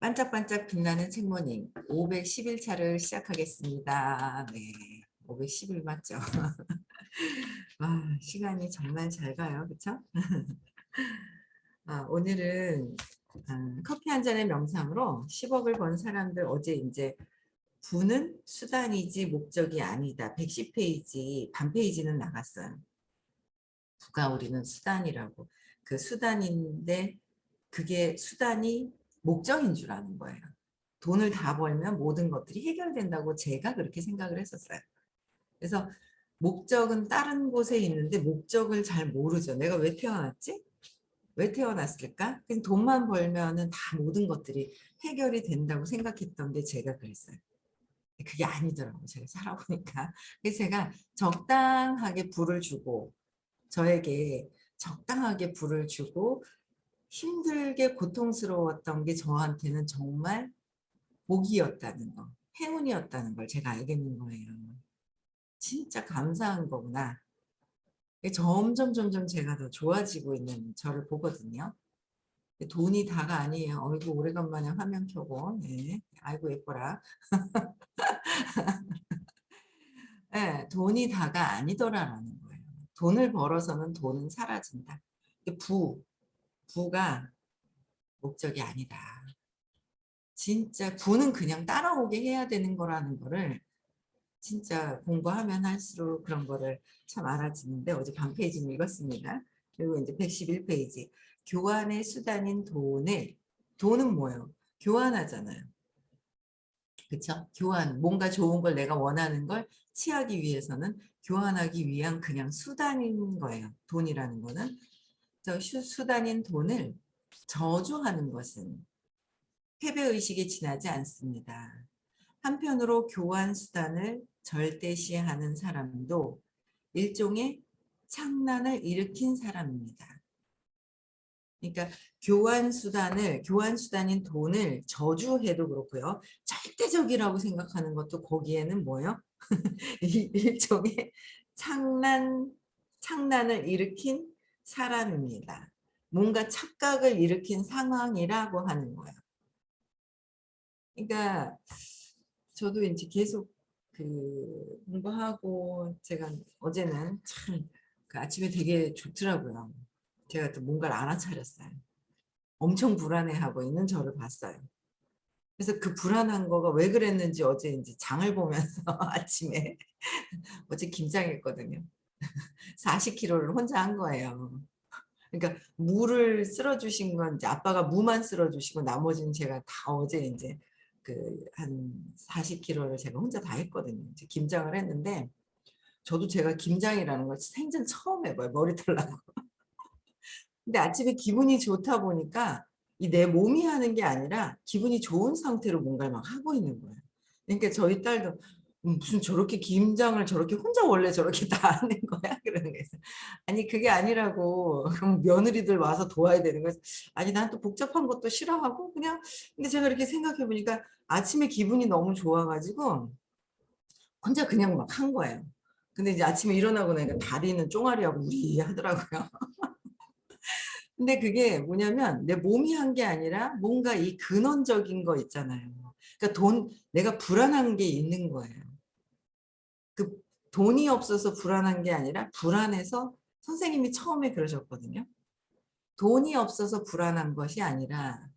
반짝반짝 빛나는 책모닝 511차를 시작하겠습니다. 네, 511 맞죠? 시간이 정말 잘 가요. 그쵸? 오늘은 커피 한 잔의 명상으로 10억을 번 사람들 어제 이제 부는 수단이지 목적이 아니다. 110페이지, 반 페이지는 나갔어요. 부가 우리는 수단이라고. 그 수단인데 그게 수단이 목적인 줄 아는 거예요. 돈을 다 벌면 모든 것들이 해결된다고 제가 그렇게 생각을 했었어요. 그래서 목적은 다른 곳에 있는데 목적을 잘 모르죠. 내가 왜 태어났지? 왜 태어났을까? 그냥 돈만 벌면은 다 모든 것들이 해결이 된다고 생각했던 게 제가 그랬어요. 그게 아니더라고요. 제가 살아보니까. 그래서 제가 적당하게 부를 주고 저에게 적당하게 부를 주고 힘들게 고통스러웠던 게 저한테는 정말 복이었다는 거, 행운이었다는 걸 제가 알겠는 거예요. 진짜 감사한 거구나. 점점 제가 더 좋아지고 있는 저를 보거든요. 돈이 다가 아니에요. 어이구 오래간만에 화면 켜고 네. 아이고 예뻐라. 네, 돈이 다가 아니더라라는 거예요. 돈을 벌어서는 돈은 사라진다. 부가 목적이 아니다. 진짜 부는 그냥 따라오게 해야 되는 거라는 거를 진짜 공부하면 할수록 그런 거를 참 알아지는데 어제 반 페이지 읽었습니다. 그리고 이제 111페이지 교환의 수단인 돈은 뭐예요? 교환하잖아요. 그렇죠? 교환 뭔가 좋은 걸 내가 원하는 걸 취하기 위해서는 교환하기 위한 그냥 수단인 거예요. 돈이라는 거는 저 수단인 돈을 저주하는 것은 패배의식에 지나지 않습니다. 한편으로 교환 수단을 절대시하는 사람도 일종의 창난을 일으킨 사람입니다. 그러니까 교환 수단인 돈을 저주해도 그렇고요. 절대적이라고 생각하는 것도 거기에는 뭐예요? 일종의 창난을 일으킨 사람입니다. 뭔가 착각을 일으킨 상황이라고 하는 거예요. 그러니까 저도 이제 계속 공부하고 제가 어제는 참 그 아침에 되게 좋더라고요. 제가 또 뭔가를 알아차렸어요. 엄청 불안해하고 있는 저를 봤어요. 그래서 그 불안한 거가 왜 그랬는지 어제 이제 장을 보면서 아침에 어제 김장했거든요. 40kg를 혼자 한 거예요. 그러니까 무를 쓸어주신 건 이제 아빠가 무만 쓸어주시고 나머지는 제가 다 어제 이제 그 한 40kg를 제가 혼자 다 했거든요. 이제 김장을 했는데 저도 제가 김장이라는 걸 생전 처음 해봐요. 머리 털라고. 근데 아침에 기분이 좋다 보니까 이 내 몸이 하는 게 아니라 기분이 좋은 상태로 뭔가를 막 하고 있는 거예요. 그러니까 저희 딸도 무슨 저렇게 김장을 저렇게 혼자 원래 저렇게 다 하는 거야? 그러는 거예요. 아니 그게 아니라고 그럼 며느리들 와서 도와야 되는 거지. 아니 난 또 복잡한 것도 싫어하고 그냥 근데 제가 이렇게 생각해 보니까 아침에 기분이 너무 좋아가지고 혼자 그냥 막 한 거예요. 근데 이제 아침에 일어나고 나니까 다리는 쫑알이하고 우리 하더라고요. 근데 그게 뭐냐면 내 몸이 한 게 아니라 뭔가 이 근원적인 거 있잖아요. 그러니까 내가 불안한 게 있는 거예요. 그 돈이 없어서 불안한 게 아니라 불안해서 선생님이 처음에 그러셨거든요. 돈이 없어서 불안한 것이 아니라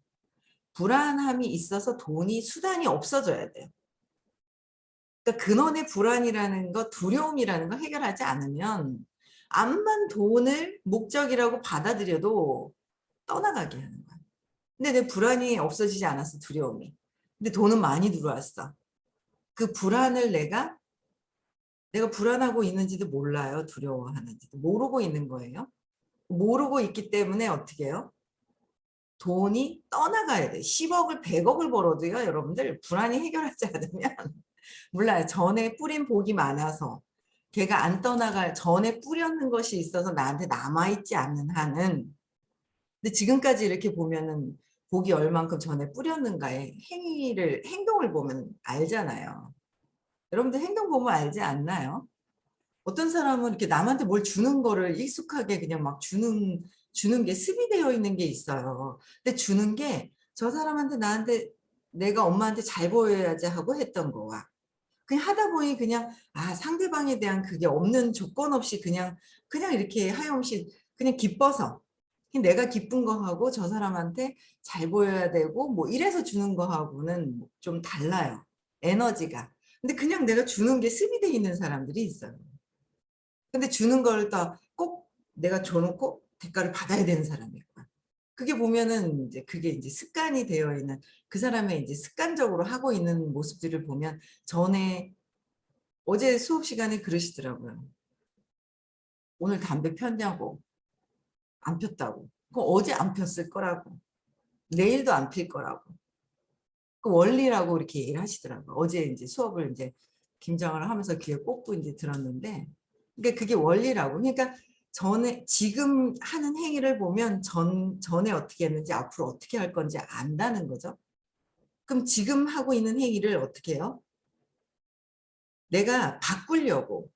불안함이 있어서 수단이 없어져야 돼요. 그러니까 근원의 불안이라는 거, 두려움이라는 거 해결하지 않으면 암만 돈을 목적이라고 받아들여도 떠나가게 하는 거야. 근데 내 불안이 없어지지 않았어, 두려움이. 근데 돈은 많이 들어왔어. 그 불안을 내가 불안하고 있는지도 몰라요. 두려워하는지도 모르고 있는 거예요. 모르고 있기 때문에 어떻게 해요? 돈이 떠나가야 돼. 10억을 100억을 벌어도요. 여러분들 불안이 해결하지 않으면 몰라요. 전에 뿌린 복이 많아서 걔가 안 떠나갈 전에 뿌렸는 것이 있어서 나한테 남아있지 않는 한은 근데 지금까지 이렇게 보면은 복이 얼만큼 전에 뿌렸는가에 행동을 보면 알잖아요. 여러분들 행동 보면 알지 않나요? 어떤 사람은 이렇게 남한테 뭘 주는 거를 익숙하게 그냥 막 주는 게 습이 되어 있는 게 있어요. 근데 주는 게 저 사람한테 나한테 내가 엄마한테 잘 보여야지 하고 했던 거와 그냥 하다 보니 그냥 상대방에 대한 그게 없는 조건 없이 그냥 이렇게 하염없이 그냥 기뻐서 그냥 내가 기쁜 거 하고 저 사람한테 잘 보여야 되고 뭐 이래서 주는 거하고는 좀 달라요. 에너지가. 근데 그냥 내가 주는 게 습이 돼 있는 사람들이 있어요. 근데 주는 걸 또 꼭 내가 줘놓고 대가를 받아야 되는 사람이 있고. 그게 보면은 이제 그게 이제 습관이 되어 있는 그 사람의 이제 습관적으로 하고 있는 모습들을 보면 전에 어제 수업 시간에 그러시더라고요. 오늘 담배 폈냐고. 안 폈다고. 그 어제 안 폈을 거라고. 내일도 안 필 거라고. 그 원리라고 이렇게 얘기를 하시더라고요. 어제 이제 수업을 이제 김장을 하면서 귀에 꽂고 이제 들었는데, 그러니까 그게 원리라고. 그러니까 전에 지금 하는 행위를 보면 전에 어떻게 했는지 앞으로 어떻게 할 건지 안다는 거죠. 그럼 지금 하고 있는 행위를 어떻게 해요? 내가 바꾸려고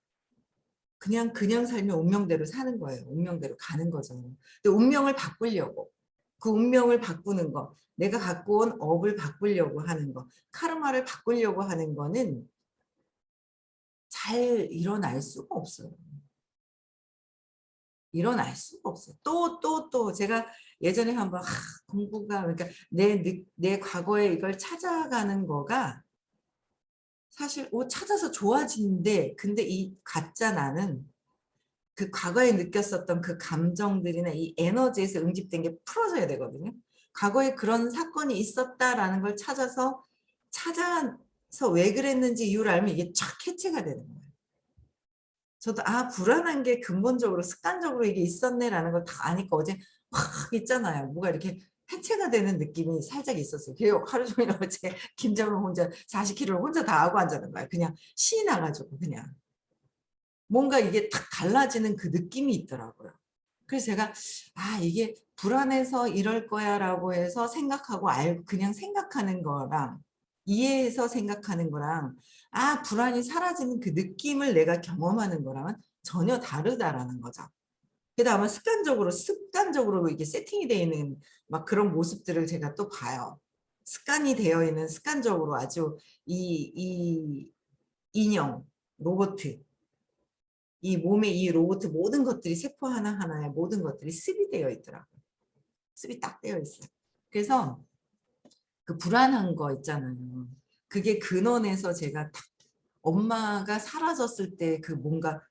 그냥 살면 운명대로 사는 거예요. 운명대로 가는 거죠. 근데 운명을 바꾸려고 그 운명을 바꾸는 거, 내가 갖고 온 업을 바꾸려고 하는 거, 카르마를 바꾸려고 하는 거는 잘 일어날 수가 없어요. 일어날 수가 없어요. 또 제가 예전에 한번 공부가 그러니까 내 과거에 이걸 찾아가는 거가 사실 찾아서 좋아지는데 근데 이 가짜 나는 그 과거에 느꼈었던 그 감정들이나 이 에너지에서 응집된 게 풀어져야 되거든요. 과거에 그런 사건이 있었다라는 걸 찾아서 왜 그랬는지 이유를 알면 이게 쫙 해체가 되는 거예요. 저도 불안한 게 근본적으로 습관적으로 이게 있었네라는 걸 다 아니까 어제 확 있잖아요. 뭐가 이렇게 해체가 되는 느낌이 살짝 있었어요. 그래서 하루 종일 어제 김장을 혼자 40kg를 혼자 다 하고 앉아는 거예요. 그냥 신이 나가지고 그냥. 뭔가 이게 탁 달라지는 그 느낌이 있더라고요. 그래서 제가 이게 불안해서 이럴 거야 라고 해서 생각하고 알고 그냥 생각하는 거랑 이해해서 생각하는 거랑 불안이 사라지는 그 느낌을 내가 경험하는 거랑은 전혀 다르다라는 거죠. 그래도 아마 습관적으로 이게 세팅이 되어 있는 막 그런 모습들을 제가 또 봐요. 습관이 되어 있는 습관적으로 아주 이 인형, 로봇 이 몸에 이 로봇 모든 것들이 세포 하나하나에 모든 것들이 습이 되어 있더라고요. 습이 딱 되어 있어요. 그래서 그 불안한 거 있잖아요. 그게 근원에서 제가 딱 엄마가 사라졌을 때 그 뭔가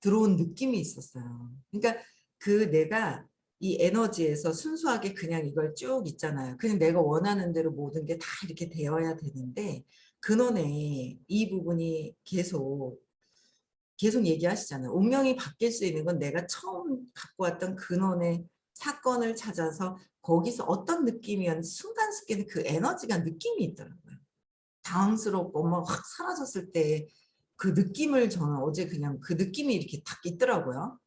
들어온 느낌이 있었어요. 그러니까 그 내가 이 에너지에서 순수하게 그냥 이걸 쭉 있잖아요. 그냥 내가 원하는 대로 모든 게 다 이렇게 되어야 되는데 근원에 이 부분이 계속 얘기하시잖아요. 운명이 바뀔 수 있는 건 내가 처음 갖고 왔던 근원의 사건을 찾아서 거기서 어떤 느낌이었는지 순간순간에 그 에너지가 느낌이 있더라고요. 당황스럽고 엄마가 확 사라졌을 때 그 느낌을 저는 어제 그냥 그 느낌이 이렇게 딱 있더라고요.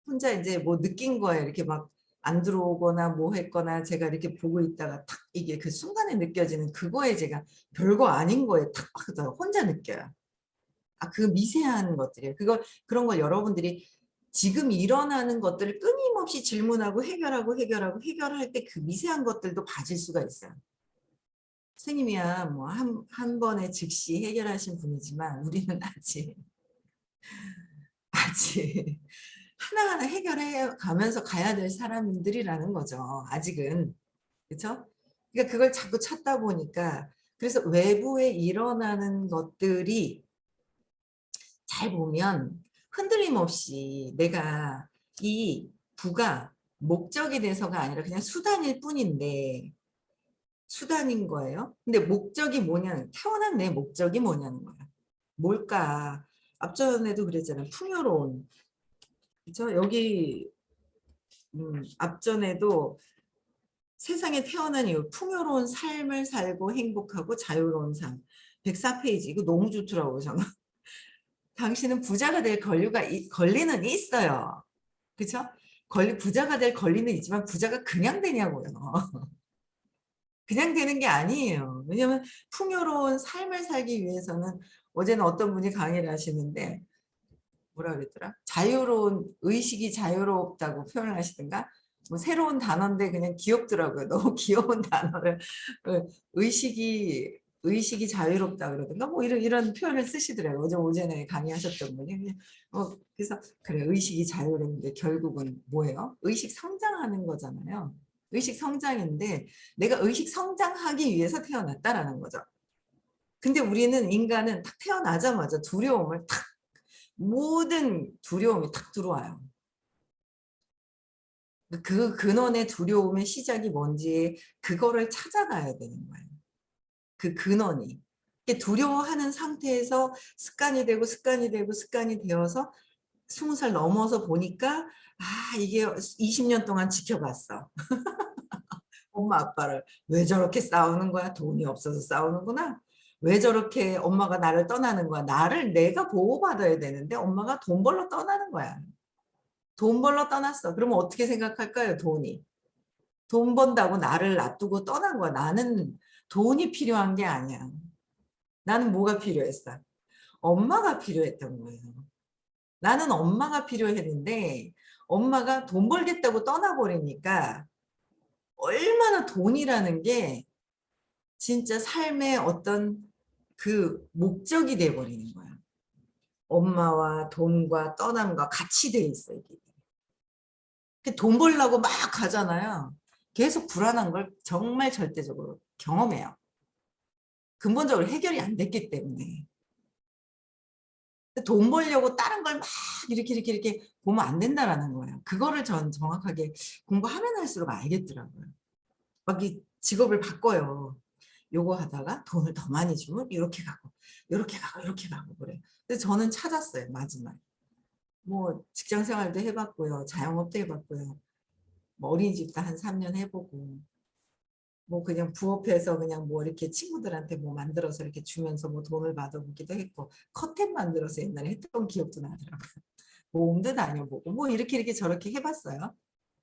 혼자 이제 뭐 느낀 거예요. 이렇게 막 안 들어오거나 뭐 했거나 제가 이렇게 보고 있다가 탁 이게 그 순간에 느껴지는 그거에 제가 별거 아닌 거에 탁 혼자 느껴요. 그 미세한 것들이에요. 그런 걸 여러분들이 지금 일어나는 것들을 끊임없이 질문하고 해결할 때 그 미세한 것들도 봐질 수가 있어요. 선생님이야 뭐 한 번에 즉시 해결하신 분이지만 우리는 아직 하나하나 해결해 가면서 가야 될 사람들이라는 거죠. 아직은. 그렇죠? 그러니까 그걸 자꾸 찾다 보니까 그래서 외부에 일어나는 것들이 잘 보면 흔들림 없이 내가 이 부가 목적이 돼서가 아니라 그냥 수단일 뿐인데 수단인 거예요. 근데 목적이 뭐냐는 태어난 내 목적이 뭐냐는 거야. 뭘까? 앞전에도 그랬잖아요. 풍요로운. 그렇죠? 여기 앞전에도 세상에 태어난 이유 풍요로운 삶을 살고 행복하고 자유로운 삶. 104페이지 이거 너무 좋더라고요. 저는. 당신은 부자가 될 권리는 있어요. 그렇죠? 부자가 될 권리는 있지만 부자가 그냥 되냐고요. 그냥 되는 게 아니에요. 왜냐하면 풍요로운 삶을 살기 위해서는 어제는 어떤 분이 강의를 하시는데 뭐라 그랬더라? 자유로운 의식이 자유롭다고 표현을 하시던가 뭐 새로운 단어인데 그냥 귀엽더라고요. 너무 귀여운 단어를 의식이 자유롭다 그러든가 뭐 이런 표현을 쓰시더라고요. 어제 오전에 강의하셨던 분이 그냥 그래서 그래 의식이 자유로운데 결국은 뭐예요? 의식 성장하는 거잖아요. 의식 성장인데 내가 의식 성장하기 위해서 태어났다라는 거죠. 근데 우리는 인간은 딱 태어나자마자 두려움을 탁 모든 두려움이 탁 들어와요. 그 근원의 두려움의 시작이 뭔지 그거를 찾아가야 되는 거예요. 그 근원이. 두려워하는 상태에서 습관이 되고 습관이 되고 습관이 되어서 20살 넘어서 보니까 이게 20년 동안 지켜봤어. 엄마 아빠를 왜 저렇게 싸우는 거야? 돈이 없어서 싸우는구나. 왜 저렇게 엄마가 나를 떠나는 거야? 나를 내가 보호받아야 되는데 엄마가 돈 벌러 떠나는 거야. 돈 벌러 떠났어. 그러면 어떻게 생각할까요? 돈이. 돈 번다고 나를 놔두고 떠난 거야. 나는 돈이 필요한 게 아니야. 나는 뭐가 필요했어? 엄마가 필요했던 거예요. 나는 엄마가 필요했는데 엄마가 돈 벌겠다고 떠나버리니까 얼마나 돈이라는 게 진짜 삶의 어떤 그 목적이 돼버리는 거야. 엄마와 돈과 떠남과 같이 돼 있어 이게. 돈 벌려고 막 가잖아요. 계속 불안한 걸 정말 절대적으로 경험해요. 근본적으로 해결이 안 됐기 때문에. 돈 벌려고 다른 걸 막 이렇게 보면 안 된다라는 거예요. 그거를 전 정확하게 공부하면 할수록 알겠더라고요. 막 이 직업을 바꿔요. 요거 하다가 돈을 더 많이 주면 이렇게 가고 이렇게 가고 이렇게 가고 그래요. 근데 저는 찾았어요. 마지막에. 뭐 직장 생활도 해봤고요. 자영업도 해봤고요. 뭐 어린이집도 한 3년 해보고 뭐 그냥 부업해서 그냥 뭐 이렇게 친구들한테 뭐 만들어서 이렇게 주면서 뭐 돈을 받아보기도 했고 커튼 만들어서 옛날에 했던 기억도 나더라고요. 모험도 다녀보고 뭐 이렇게 저렇게 해봤어요.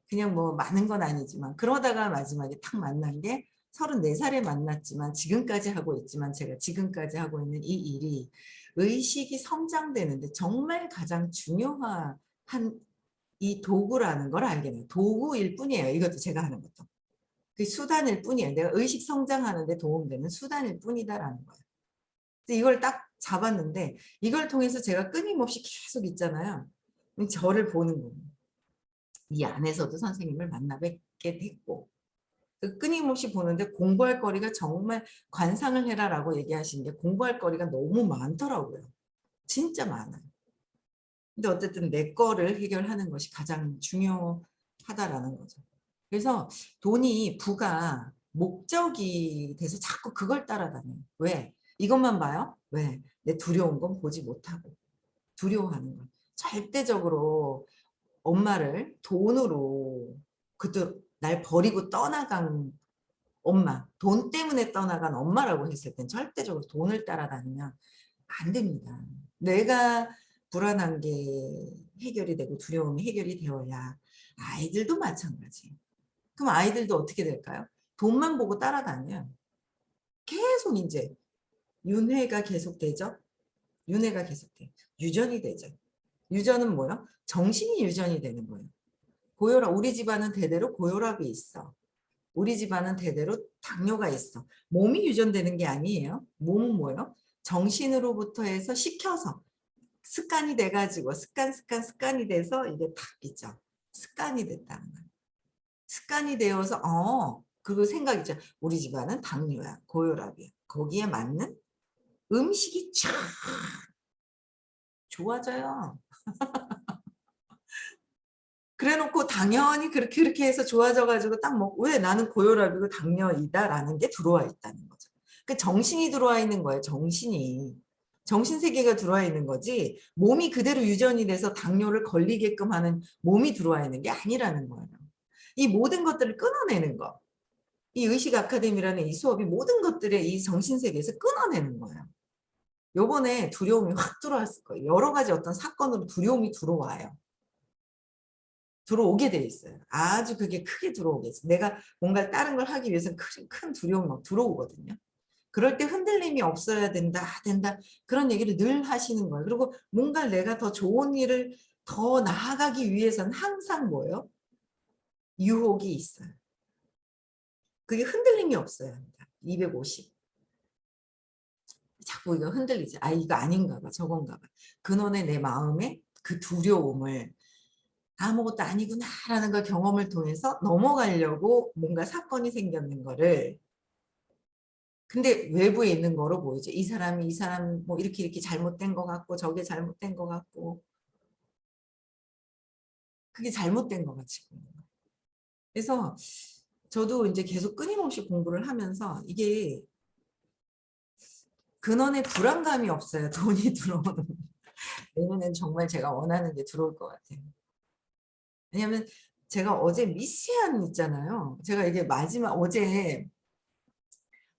그냥 뭐 많은 건 아니지만 그러다가 마지막에 탁 만난 게 34살에 만났지만 지금까지 하고 있지만 제가 지금까지 하고 있는 이 일이 의식이 성장되는데 정말 가장 중요한 이 도구라는 걸 알게 돼요. 도구일 뿐이에요. 이것도 제가 하는 것도. 그 수단일 뿐이에요. 내가 의식 성장하는데 도움되는 수단일 뿐이다라는 거예요. 이걸 딱 잡았는데 이걸 통해서 제가 끊임없이 계속 있잖아요. 저를 보는 거예요. 이 안에서도 선생님을 만나 뵙게 됐고 끊임없이 보는데 공부할 거리가 정말 관상을 해라라고 얘기하신 게 공부할 거리가 너무 많더라고요. 진짜 많아요. 근데 어쨌든 내 거를 해결하는 것이 가장 중요하다라는 거죠. 그래서 돈이 부가 목적이 돼서 자꾸 그걸 따라다녀요. 왜? 이것만 봐요? 왜? 내 두려운 건 보지 못하고 두려워하는 건 절대적으로 엄마를 돈으로 그도 날 버리고 떠나간 엄마, 돈 때문에 떠나간 엄마라고 했을 땐 절대적으로 돈을 따라다니면 안 됩니다. 내가 불안한 게 해결이 되고 두려움이 해결이 되어야 아이들도 마찬가지. 그럼 아이들도 어떻게 될까요? 돈만 보고 따라다녀요. 계속 이제 윤회가 계속되죠. 윤회가 계속돼. 유전이 되죠. 유전은 뭐요? 정신이 유전이 되는 거예요. 고혈압, 우리 집안은 대대로 고혈압이 있어. 우리 집안은 대대로 당뇨가 있어. 몸이 유전되는 게 아니에요. 몸은 뭐예요? 정신으로부터 해서 시켜서 습관이 돼가지고 습관이 돼서 이게 탁 있죠. 습관이 됐다는 거예요. 습관이 되어서 그리고 생각이죠. 우리 집안은 당뇨야, 고혈압이야. 거기에 맞는 음식이 쫙 좋아져요. 그래놓고 당연히 그렇게 해서 좋아져가지고 딱 왜 나는 고혈압이고 당뇨이다라는 게 들어와 있다는 거죠. 그 정신이 들어와 있는 거예요. 정신이. 정신세계가 들어와 있는 거지 몸이 그대로 유전이 돼서 당뇨를 걸리게끔 하는 몸이 들어와 있는 게 아니라는 거예요. 이 모든 것들을 끊어내는 거. 이 의식 아카데미라는 이 수업이 모든 것들의 이 정신세계에서 끊어내는 거예요. 요번에 두려움이 확 들어왔을 거예요. 여러 가지 어떤 사건으로 두려움이 들어와요. 들어오게 돼 있어요. 아주 그게 크게 들어오게 있어요. 내가 뭔가 다른 걸 하기 위해서 큰 두려움이 막 들어오거든요. 그럴 때 흔들림이 없어야 된다. 그런 얘기를 늘 하시는 거예요. 그리고 뭔가 내가 더 좋은 일을 더 나아가기 위해서는 항상 뭐예요? 유혹이 있어요. 그게 흔들림이 없어야 한다. 250. 자꾸 이거 흔들리지. 아, 이거 아닌가 봐. 저건가 봐. 근원의 내 마음에 그 두려움을 아무것도 아니구나라는 걸 경험을 통해서 넘어가려고 뭔가 사건이 생겼는 거를, 근데 외부에 있는 거로 보이죠. 이 사람 뭐 이렇게 잘못된 것 같고 저게 잘못된 것 같고 그게 잘못된 것 같이 보여요. 그래서 저도 이제 계속 끊임없이 공부를 하면서 이게 근원에 불안감이 없어요. 돈이 들어오는. 내년엔 정말 제가 원하는 게 들어올 것 같아요. 왜냐면 제가 어제 미세한 있잖아요. 제가 이게 마지막 어제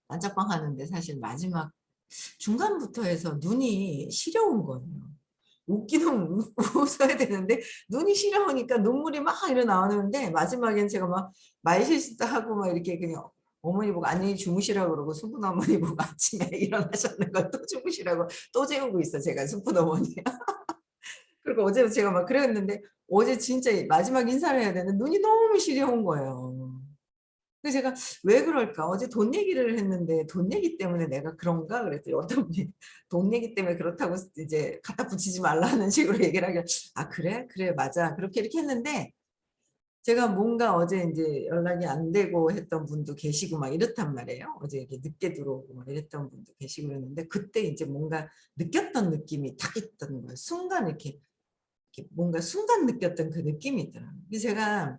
단짝방 하는데 사실 마지막 중간부터 해서 눈이 시려운 거예요. 웃기는 웃어야 되는데 눈이 시려우니까 눈물이 막 이러 나오는데 마지막엔 제가 막 말실수도 하고 막 이렇게 그냥 어머니 보고 안녕히 주무시라고 그러고 순푼 어머니 보고 아침에 일어나셨는 걸 또 주무시라고 또 재우고 있어 제가 순푼 어머니. 그리고 어제 제가 막 그랬는데 어제 진짜 마지막 인사를 해야 되는데 눈이 너무 시려운 거예요. 그래서 제가 왜 그럴까? 어제 돈 얘기를 했는데 돈 얘기 때문에 내가 그런가? 그랬더니 어떤 분이 돈 얘기 때문에 그렇다고 이제 갖다 붙이지 말라는 식으로 얘기를 하길래 아 그래? 그래 맞아. 그렇게 이렇게 했는데 제가 뭔가 어제 이제 연락이 안 되고 했던 분도 계시고 막 이렇단 말이에요. 어제 이렇게 늦게 들어오고 막 이랬던 분도 계시고 그랬는데 그때 이제 뭔가 느꼈던 느낌이 탁 있던 거예요. 순간 이렇게 뭔가 순간 느꼈던 그 느낌이 있더라고요. 그래서 제가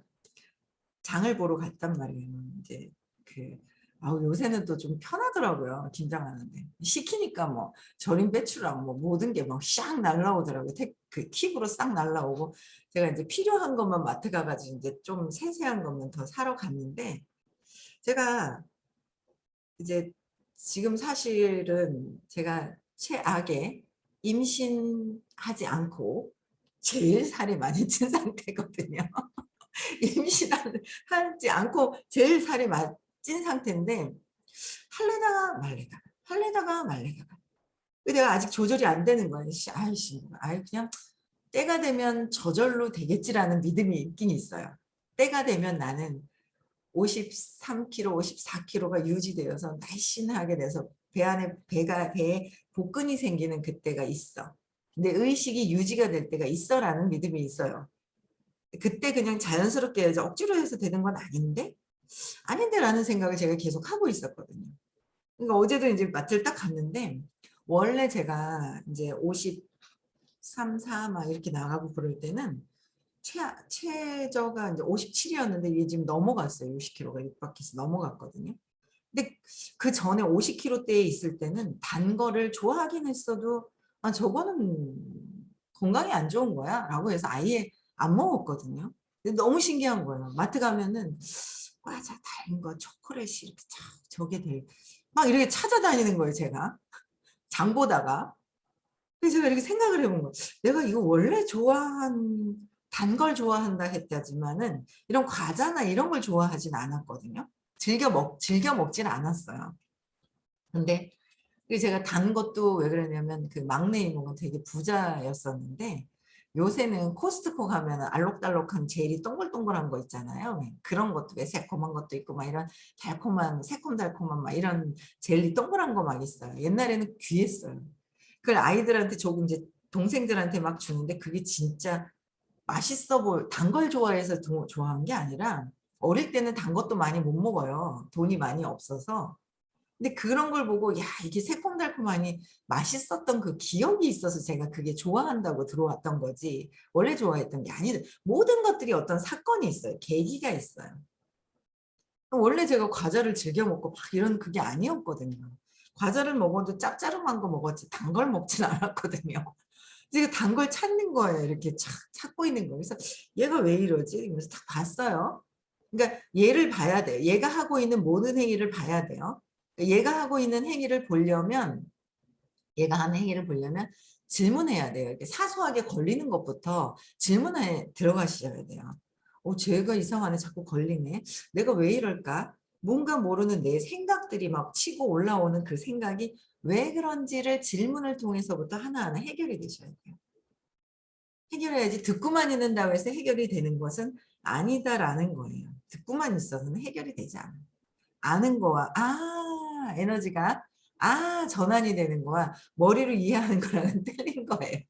장을 보러 갔단 말이에요. 이제 그 아우 요새는 또 좀 편하더라고요. 김장하는데 시키니까 뭐 절임 배추랑 뭐 모든 게 막 샥 날라오더라고요. 그 킥으로 싹 날라오고 제가 이제 필요한 것만 마트 가가지고 이제 좀 세세한 것만 더 사러 갔는데 제가 이제 지금 사실은 제가 최악의 임신하지 않고 제일 살이 많이 찐 상태거든요. 임신하지 않고 제일 살이 찐 상태인데 할래다가 말래다가 할래다가 말래다가 내가 아직 조절이 안 되는 거야. 아이씨, 아이 그냥 때가 되면 저절로 되겠지라는 믿음이 있긴 있어요. 때가 되면 나는 53kg, 54kg가 유지되어서 날씬하게 돼서 배에 복근이 생기는 그때가 있어. 근데 의식이 유지가 될 때가 있어라는 믿음이 있어요. 그때 그냥 자연스럽게 억지로 해서 되는 건 아닌데 라는 생각을 제가 계속 하고 있었거든요. 그러니까 어제도 이제 마트를 딱 갔는데 원래 제가 이제 53, 4 막 이렇게 나가고 그럴 때는 최저가 이제 57이었는데 이게 지금 넘어갔어요. 60kg가 육박해서 넘어갔거든요. 근데 그 전에 50kg대에 있을 때는 단 거를 좋아하긴 했어도 아 저거는 건강에 안 좋은 거야 라고 해서 아예 안 먹었거든요. 근데 너무 신기한 거예요. 마트 가면은 과자 단 거 초콜릿이 이렇게 저게 막 이렇게 찾아다니는 거예요. 제가 장 보다가. 그래서 제가 이렇게 생각을 해본 거예요. 내가 이거 원래 단 걸 좋아한다 했다지만은 이런 과자나 이런 걸 좋아하진 않았거든요. 즐겨 먹진 않았어요. 근데 제가 단 것도 왜 그러냐면 그 막내 이모가 되게 부자였었는데 요새는 코스트코 가면 알록달록한 젤이 동글동글한 거 있잖아요. 그런 것도 왜 새콤한 것도 있고 막 이런 달콤한 새콤달콤한 막 이런 젤리 동그란 거 막 있어요. 옛날에는 귀했어요. 그걸 아이들한테 조금 이제 동생들한테 막 주는데 그게 진짜 단 걸 좋아해서 좋아한 게 아니라 어릴 때는 단 것도 많이 못 먹어요. 돈이 많이 없어서. 근데 그런 걸 보고 야 이게 새콤달콤하니 맛있었던 그 기억이 있어서 제가 그게 좋아한다고 들어왔던 거지 원래 좋아했던 게 아니죠. 모든 것들이 어떤 사건이 있어요. 계기가 있어요. 원래 제가 과자를 즐겨 먹고 막 이런 그게 아니었거든요. 과자를 먹어도 짭짤한 거 먹었지 단 걸 먹진 않았거든요. 지금 단 걸 찾는 거예요. 이렇게 찾고 있는 거예요. 그래서 얘가 왜 이러지? 그래서 딱 봤어요. 그러니까 얘를 봐야 돼요. 얘가 하고 있는 모든 행위를 봐야 돼요. 얘가 하고 있는 행위를 보려면 얘가 하는 행위를 보려면 질문해야 돼요. 이렇게 사소하게 걸리는 것부터 질문에 들어가셔야 돼요. 쟤가 이상하네. 자꾸 걸리네. 내가 왜 이럴까? 뭔가 모르는 내 생각들이 막 치고 올라오는 그 생각이 왜 그런지를 질문을 통해서부터 하나하나 해결이 되셔야 돼요. 해결해야지 듣고만 있는다고 해서 해결이 되는 것은 아니다라는 거예요. 듣고만 있어서는 해결이 되지 않아요. 아는 거와 에너지가 전환이 되는 거와 머리로 이해하는 거랑은 틀린 거예요.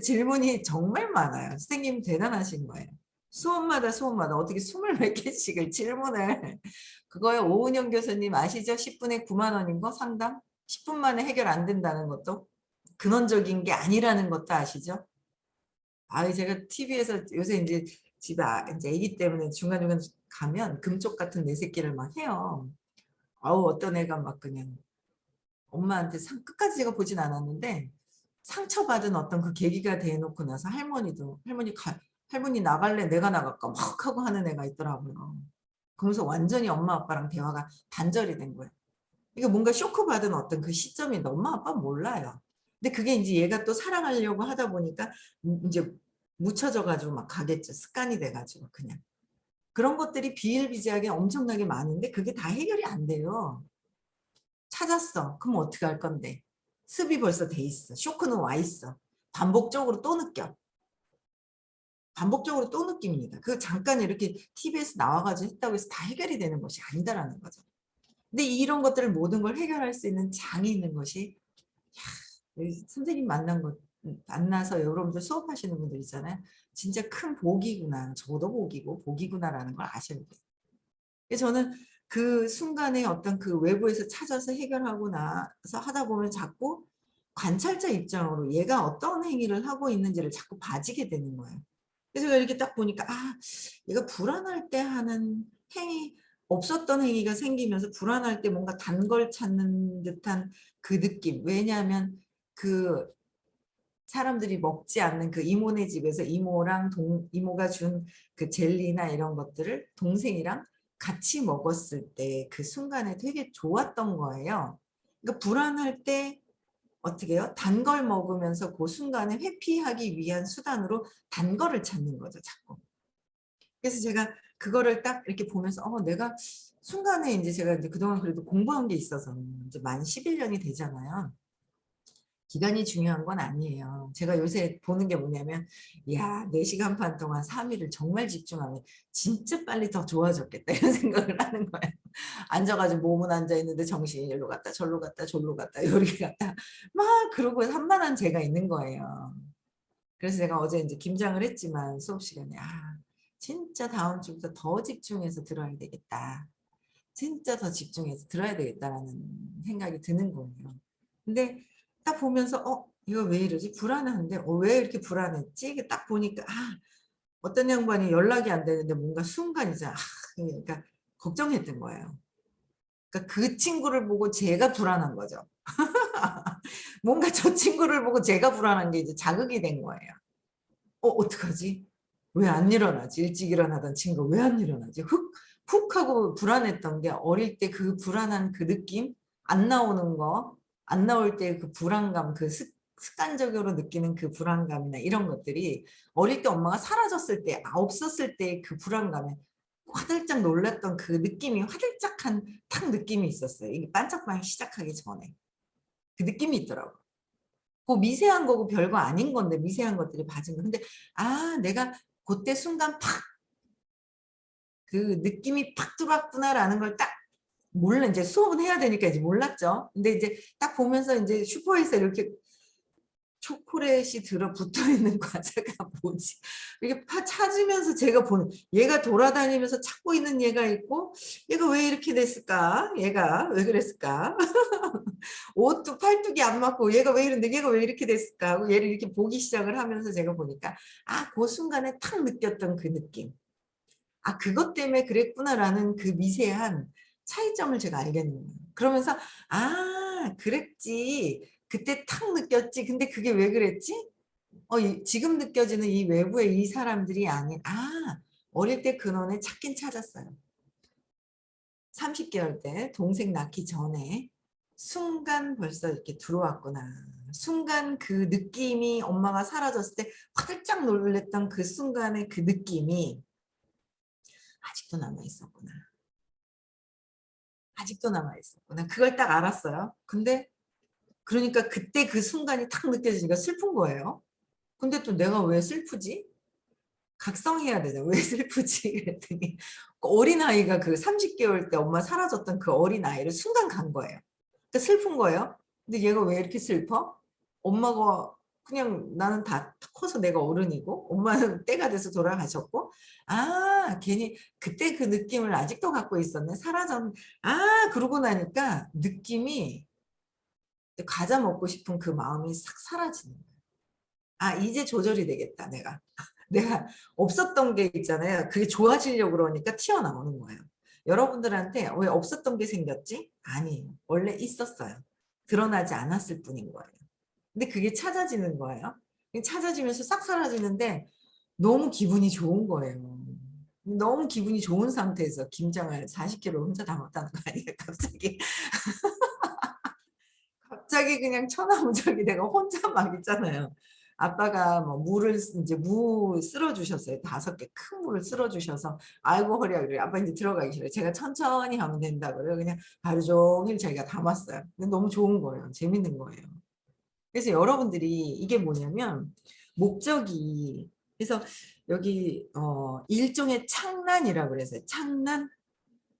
질문이 정말 많아요. 선생님 대단하신 거예요. 수업마다 어떻게 20몇 개씩을 질문을 그거요. 오은영 교수님 아시죠? 10분에 9만 원인 거 상담? 10분 만에 해결 안 된다는 것도 근원적인 게 아니라는 것도 아시죠? 제가 TV에서 요새 이제 집에 이제 아기 때문에 중간중간 가면 금쪽 같은 내 새끼를 막 해요. 어떤 애가 막 그냥 엄마한테 끝까지 제가 보진 않았는데 상처받은 어떤 그 계기가 돼놓고 나서 할머니 나갈래 내가 나갈까 막 하고 하는 애가 있더라고요. 그러면서 완전히 엄마 아빠랑 대화가 단절이 된 거예요. 이게 뭔가 쇼크받은 어떤 그 시점인데 엄마 아빠 몰라요. 근데 그게 이제 얘가 또 사랑하려고 하다 보니까 이제 묻혀져 가지고 막 가겠죠. 습관이 돼 가지고 그냥. 그런 것들이 비일비재하게 엄청나게 많은데 그게 다 해결이 안 돼요. 찾았어. 그럼 어떻게 할 건데? 습이 벌써 돼 있어. 쇼크는 와 있어. 반복적으로 또 느껴. 반복적으로 또 느낍니다. 그 잠깐 이렇게 TV에서 나와가지고 했다고 해서 다 해결이 되는 것이 아니다라는 거죠. 근데 이런 것들을 모든 걸 해결할 수 있는 장이 있는 것이 선생님 만나서 여러분들 수업하시는 분들 있잖아요. 진짜 큰 복이구나. 저도 복이구나라는 걸 아셔야 돼요. 그래서 저는 그 순간에 어떤 그 외부에서 찾아서 해결하고 나서 하다 보면 자꾸 관찰자 입장으로 얘가 어떤 행위를 하고 있는지를 자꾸 봐지게 되는 거예요. 그래서 제가 이렇게 딱 보니까 얘가 불안할 때 하는 행위, 없었던 행위가 생기면서 불안할 때 뭔가 단 걸 찾는 듯한 그 느낌. 왜냐하면 그 사람들이 먹지 않는 그 이모네 집에서 이모가 준 그 젤리나 이런 것들을 동생이랑 같이 먹었을 때 그 순간에 되게 좋았던 거예요. 그러니까 불안할 때 어떻게 해요? 단 걸 먹으면서 그 순간에 회피하기 위한 수단으로 단 거를 찾는 거죠, 자꾸. 그래서 제가 그거를 딱 이렇게 보면서 내가 순간에 이제 제가 이제 그동안 그래도 공부한 게 있어서 이제 만 11년이 되잖아요. 기간이 중요한 건 아니에요. 제가 요새 보는 게 뭐냐면 4시간 반 동안 3일을 정말 집중하면 진짜 빨리 더 좋아졌겠다 이런 생각을 하는 거예요. 앉아가지고 몸은 앉아있는데 정신이 일로 갔다 절로 갔다 졸로 갔다 요렇게 갔다 막 그러고 산만한 제가 있는 거예요. 그래서 제가 어제 이제 김장을 했지만 수업 시간에 진짜 다음 주부터 더 집중해서 들어야 되겠다. 진짜 더 집중해서 들어야 되겠다라는 생각이 드는 거예요. 근데 딱 보면서 이거 왜 이러지? 불안한데 왜 이렇게 불안했지? 딱 보니까 어떤 양반이 연락이 안 되는데 뭔가 순간이죠. 그러니까 걱정했던 거예요. 그러니까 그 친구를 보고 제가 불안한 거죠. 뭔가 저 친구를 보고 제가 불안한 게 이제 자극이 된 거예요. 어떡하지? 왜 안 일어나지? 일찍 일어나던 친구 왜 안 일어나지? 훅 하고 불안했던 게 어릴 때 그 불안한 그 느낌? 안 나오는 거, 안 나올 때 그 불안감, 그 습관적으로 느끼는 그 불안감이나 이런 것들이 어릴 때 엄마가 사라졌을 때, 없었을 때 그 불안감에 화들짝 놀랐던 그 느낌이 화들짝한 탁 느낌이 있었어요. 이게 반짝반짝 시작하기 전에. 그 느낌이 있더라고요. 그 미세한 거고 별거 아닌 건데 미세한 것들이 봐진 거. 근데 내가 그때 순간 팍 그 느낌이 팍 들어왔구나라는 걸 딱 몰라. 이제 수업은 해야 되니까 이제 몰랐죠. 근데 이제 딱 보면서 이제 슈퍼에서 이렇게 초콜릿이 들어붙어 있는 과자가 뭐지? 이렇게 찾으면서 제가 보는 얘가 돌아다니면서 찾고 있는 얘가 있고 얘가 왜 이렇게 됐을까? 얘가 왜 그랬을까? 옷도 팔뚝이 안 맞고 얘가 왜 이런데 얘가 왜 이렇게 됐을까 하고 얘를 이렇게 보기 시작을 하면서 제가 보니까 그 순간에 탁 느꼈던 그 느낌 그것 때문에 그랬구나라는 그 미세한 차이점을 제가 알겠는 거예요. 그러면서 그랬지 그때 탁 느꼈지 근데 그게 왜 그랬지? 지금 느껴지는 이 외부의 이 사람들이 아닌 어릴 때 근원에 찾긴 찾았어요. 30개월 때 동생 낳기 전에 순간 벌써 이렇게 들어왔구나. 순간 그 느낌이 엄마가 사라졌을 때 화들짝 놀랬던 그 순간의 그 느낌이 아직도 남아있었구나. 아직도 남아있었구나. 그걸 딱 알았어요. 근데 그러니까 그때 그 순간이 탁 느껴지니까 슬픈 거예요. 근데 또 내가 왜 슬프지? 각성해야 되잖아. 왜 슬프지? 그랬더니 그 어린아이가 그 30개월 때 엄마 사라졌던 그 어린아이를 순간 간 거예요. 그러니까 슬픈 거예요. 근데 얘가 왜 이렇게 슬퍼? 엄마가 그냥 나는 다 커서 내가 어른이고 엄마는 때가 돼서 돌아가셨고 아 괜히 그때 그 느낌을 아직도 갖고 있었네. 사라졌 아 그러고 나니까 느낌이 과자 먹고 싶은 그 마음이 싹 사라지는 거예요. 아 이제 조절이 되겠다 내가. 내가 없었던 게 있잖아요. 그게 좋아지려고 그러니까 튀어나오는 거예요. 여러분들한테 왜 없었던 게 생겼지? 아니에요. 원래 있었어요. 드러나지 않았을 뿐인 거예요. 근데 그게 찾아지는 거예요. 찾아지면서 싹 사라지는데 너무 기분이 좋은 거예요. 너무 기분이 좋은 상태에서 김장을 40kg 혼자 담았다는 거 아니에요? 갑자기. 갑자기 그냥 천하무적이 내가 혼자 막 있잖아요. 아빠가 뭐 물을 이제 무 쓸어 주셨어요. 5개 큰 물을 쓸어 주셔서 아이고 허리야 그래. 아빠 이제 들어가기 싫어요. 제가 천천히 하면 된다 그래요. 그냥 하루 종일 자기가 담았어요. 근데 너무 좋은 거예요. 재밌는 거예요. 그래서 여러분들이 이게 뭐냐면 목적이 그래서 여기 일종의 창란이라고 그래서 창란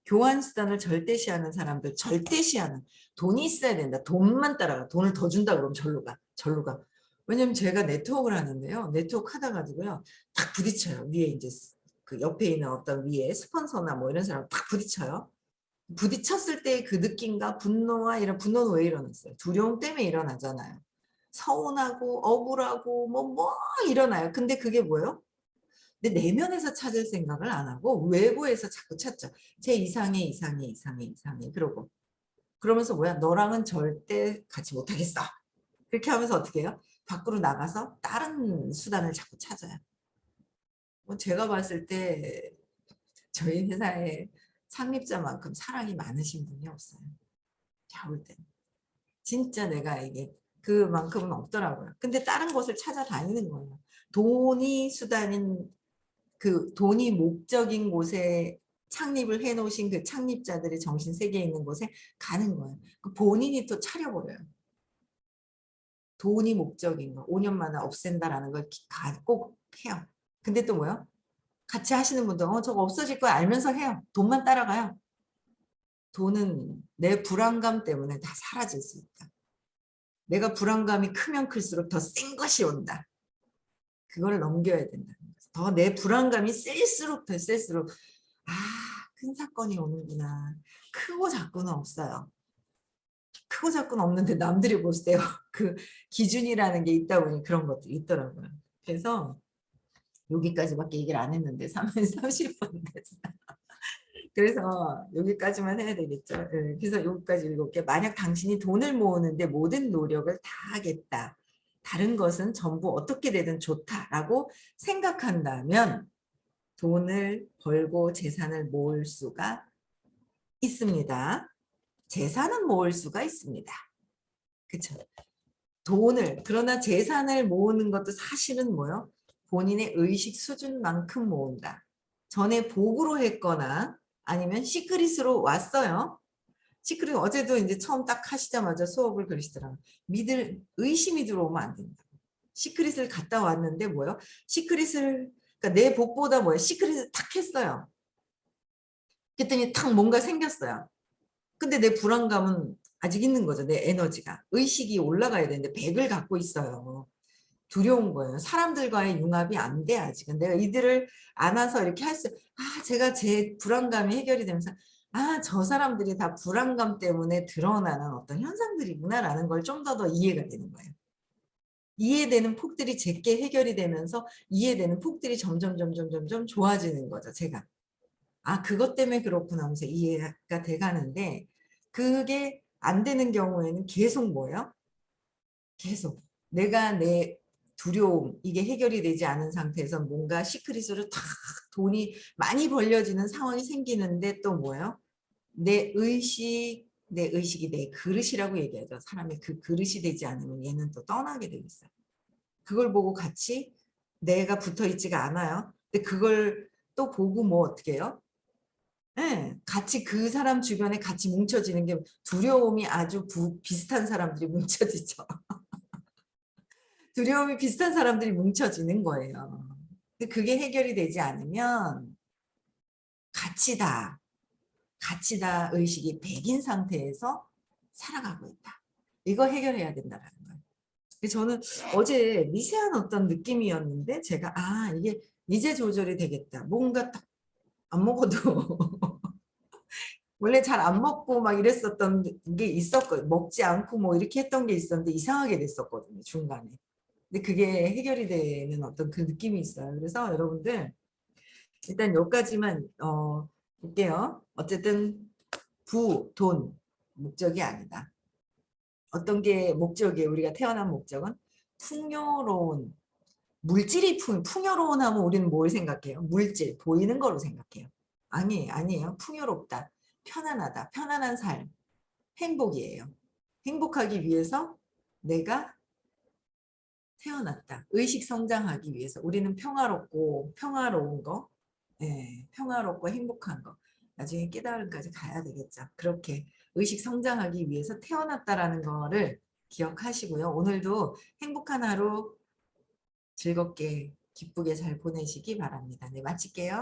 교환 수단을 절대시하는 사람들 절대시하는 돈이 있어야 된다. 돈만 따라가. 돈을 더 준다 그러면 절로 가. 절로 가. 왜냐면 제가 네트워크를 하는데요. 네트워크 하다 가지고요. 딱 부딪혀요. 위에 이제 그 옆에 있는 어떤 위에 스폰서나 뭐 이런 사람 딱 부딪혀요. 부딪혔을 때 그 느낌과 분노와 이런 분노는 왜 일어났어요? 두려움 때문에 일어나잖아요. 서운하고 억울하고 뭐 일어나요. 근데 그게 뭐예요? 근데 내면에서 찾을 생각을 안 하고 외부에서 자꾸 찾죠. 제 이상해. 그러고 그러면서 뭐야? 너랑은 절대 같이 못하겠어. 그렇게 하면서 어떻게 해요? 밖으로 나가서 다른 수단을 자꾸 찾아요. 뭐 제가 봤을 때 저희 회사에 창립자만큼 사랑이 많으신 분이 없어요. 제가 볼 때는. 진짜 내가 이게 그만큼은 없더라고요. 근데 다른 곳을 찾아다니는 거예요. 돈이 수단인 그 돈이 목적인 곳에 창립을 해놓으신 그 창립자들의 정신 세계에 있는 곳에 가는 거예요. 그 본인이 또 차려버려요. 돈이 목적인 거. 5년 만에 없앤다라는 걸 꼭 해요. 근데 또 뭐요? 같이 하시는 분도 저거 없어질 거 알면서 해요. 돈만 따라가요. 돈은 내 불안감 때문에 다 사라질 수 있다. 내가 불안감이 크면 클수록 더 센 것이 온다. 그걸 넘겨야 된다. 더 내 불안감이 셀수록 더 셀수록 아, 큰 사건이 오는구나. 크고 작고는 없어요. 크고 작고는 없는데 남들이 볼 때 그 기준이라는 게 있다 보니 그런 것들이 있더라고요. 그래서 여기까지밖에 얘기를 안 했는데 30분 됐어요. 그래서 여기까지만 해야 되겠죠. 그래서 여기까지 읽을게. 만약 당신이 돈을 모으는데 모든 노력을 다 하겠다. 다른 것은 전부 어떻게 되든 좋다라고 생각한다면 돈을 벌고 재산을 모을 수가 있습니다. 재산은 모을 수가 있습니다. 그렇죠? 그러나 재산을 모으는 것도 사실은 뭐요? 본인의 의식 수준만큼 모은다. 전에 복으로 했거나 아니면 시크릿으로 왔어요. 시크릿 어제도 이제 처음 딱 하시자마자 수업을 그러시더라고요. 의심이 들어오면 안 된다. 시크릿을 갔다 왔는데 뭐요? 그러니까 내 복보다 뭐예요? 시크릿을 탁 했어요. 그랬더니 탁 뭔가 생겼어요. 근데 내 불안감은 아직 있는 거죠. 내 에너지가. 의식이 올라가야 되는데 100을 갖고 있어요. 두려운 거예요. 사람들과의 융합이 안 돼, 아직은. 내가 이들을 안아서 이렇게 제가 제 불안감이 해결이 되면서, 저 사람들이 다 불안감 때문에 드러나는 어떤 현상들이구나라는 걸 좀 더 이해가 되는 거예요. 이해되는 폭들이 제게 해결이 되면서 이해되는 폭들이 점점 좋아지는 거죠, 제가. 그것 때문에 그렇구나 하면서 이해가 돼가는데 그게 안 되는 경우에는 계속 뭐예요? 계속 내가 내 두려움 이게 해결이 되지 않은 상태에서 뭔가 시크릿으로 탁 돈이 많이 벌려지는 상황이 생기는데 또 뭐예요? 내 의식이 내 그릇이라고 얘기하죠. 사람이 그 그릇이 되지 않으면 얘는 또 떠나게 되어 있어요. 그걸 보고 같이 내가 붙어 있지가 않아요. 근데 그걸 또 보고 뭐 어떻게 해요? 네, 같이 그 사람 주변에 같이 뭉쳐지는 게 두려움이 아주 비슷한 사람들이 뭉쳐지죠. 두려움이 비슷한 사람들이 뭉쳐지는 거예요. 근데 그게 해결이 되지 않으면 가치다, 가치다 의식이 백인 상태에서 살아가고 있다. 이거 해결해야 된다라는 거예요. 저는 어제 미세한 어떤 느낌이었는데 제가 이게 이제 조절이 되겠다. 뭔가 딱 안 먹어도 원래 잘 안 먹고 막 이랬었던 게 있었거든요. 먹지 않고 뭐 이렇게 했던 게 있었는데 이상하게 됐었거든요. 중간에. 근데 그게 해결이 되는 어떤 그 느낌이 있어요. 그래서 여러분들 일단 여기까지만 볼게요. 어쨌든 돈, 목적이 아니다. 어떤 게 목적이에요? 우리가 태어난 목적은 풍요로운, 물질이 풍요로운 하면 우리는 뭘 생각해요? 물질, 보이는 거로 생각해요. 아니에요. 풍요롭다, 편안하다, 편안한 삶, 행복이에요. 행복하기 위해서 내가 태어났다. 의식 성장하기 위해서 우리는 평화로운 거, 평화롭고 행복한 거. 나중에 깨달음까지 가야 되겠죠. 그렇게 의식 성장하기 위해서 태어났다라는 거를 기억하시고요. 오늘도 행복한 하루 즐겁게 기쁘게 잘 보내시기 바랍니다. 네, 마칠게요.